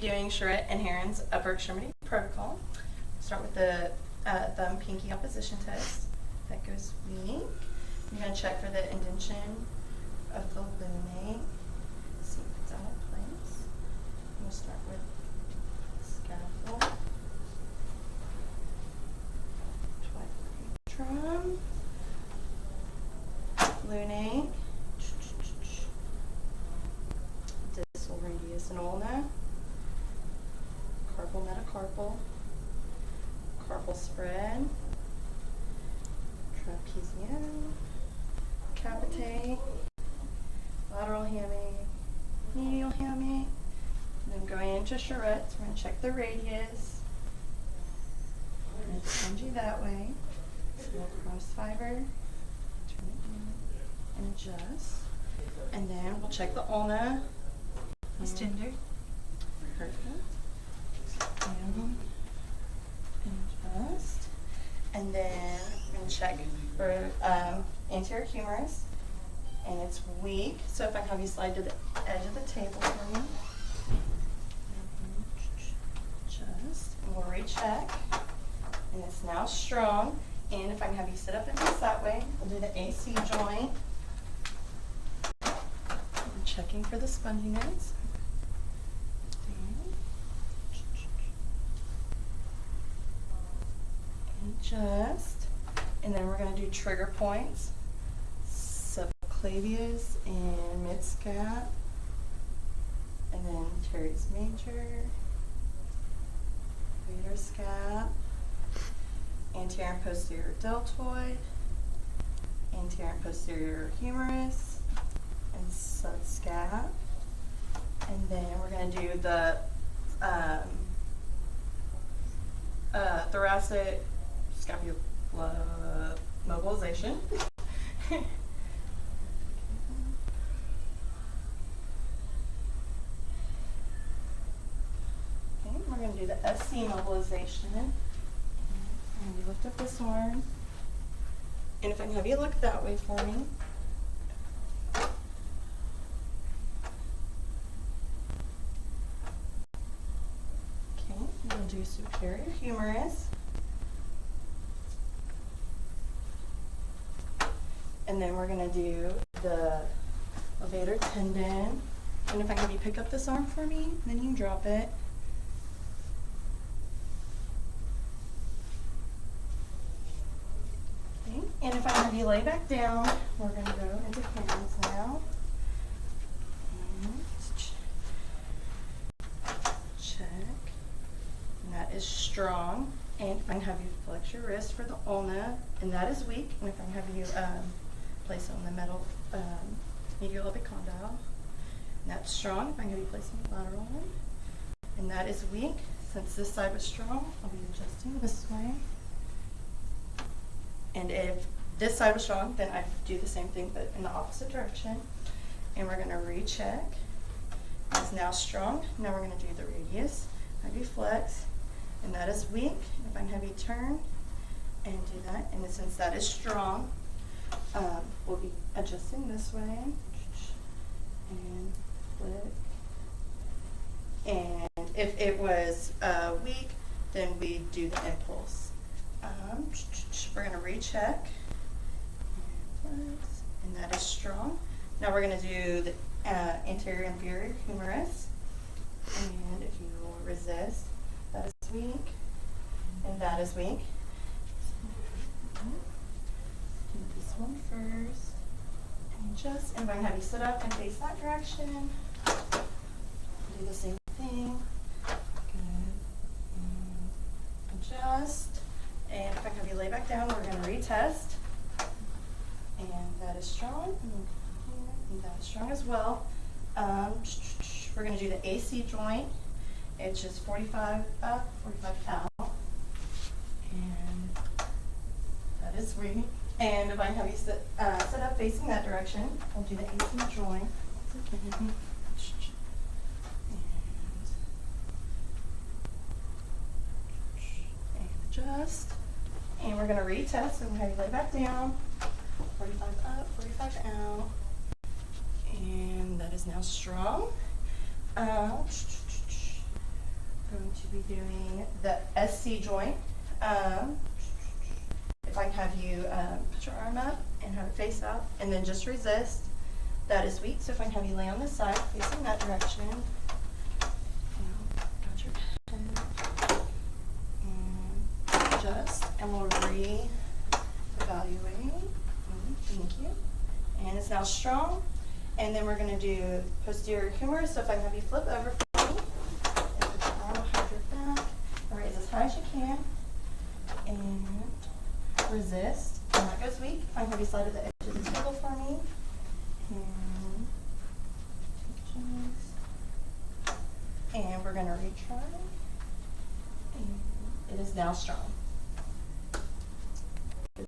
doing Charrette and Herron's upper extremity protocol. Start with the thumb pinky opposition test. That goes weak. I'm going to check for the indentation of the lunate. See if it's out of place. I'm going to start with scaffold. Drum. Lunate. Distal radius and ulna. Carpal metacarpal. Carpal spread. Trapezium. Capitate. Lateral hamate. Medial hamate. And then going into charrettes, we're going to check the radius. We're going to spongy that way. So we'll cross fiber, turn it in, and adjust. And then we'll check the ulna. It's tender. Perfect. And adjust. And then I'm going to check for anterior humerus. And it's weak. So if I have you slide to the edge of the table for me. Adjust. And we'll recheck. And it's now strong. And if I can have you sit up and face that way, we'll do the AC joint. I'm checking for the sponginess. Adjust. And then we're going to do trigger points. Subclavius and mid-scap. And then teres major. Vater scap. Anterior and posterior deltoid, anterior and posterior humerus, and subscap. And then we're going to do the thoracic scapula mobilization. Okay, we're going to do the SC mobilization. And you lift up this arm. And if I can have you look that way for me. Okay, we'll do superior humerus. And then we're going to do the levator tendon. And if I can have you pick up this arm for me, then you can drop it. And if I have you lay back down, we're going to go into hands now. Check. And that is strong. And if I can have you flex your wrist for the ulna, and that is weak. And if I can have you place it on the metal medial epicondyle, and that's strong. If I can have you place it on the lateral one, and that is weak. Since this side was strong, I'll be adjusting this way. And if this side was strong, then I do the same thing but in the opposite direction. And we're going to recheck. It's now strong. Now we're going to do the radius. Have you flex, and that is weak. If I can have you turn and do that, and since that is strong, we'll be adjusting this way and flick. And if it was weak, then we do the impulse. We're going to recheck, and that is strong. Now we're going to do the anterior and inferior humerus, and if you will resist, that is weak, and that is weak. Do this one first, and adjust, and if I can have you sit up and face that direction, do the same thing. Good, and adjust. And if I can have you lay back down, we're going to retest. And that is strong. And that is strong as well. We're going to do the AC joint. It's just 45 up, 45 out. And that is weak. And if I can have you sit up facing that direction, we'll do the AC joint. And adjust. And we're going to retest, and we're going to lay back down, 45 up, 45 out, and that is now strong. to be doing the SC joint. If I can have you put your arm up and have it face out, and then just resist. That is weak, so if I can have you lay on this side, facing that direction. Got your pen. And adjust, and we'll re-evaluate. Thank you. And it's now strong. And then we're going to do posterior humerus, so if I can have you flip over for me, and put your arm behind your back, and raise as high as you can, and resist. And that goes weak. If I can have you slide to the edge of the table for me. And we're going to retry. And it is now strong.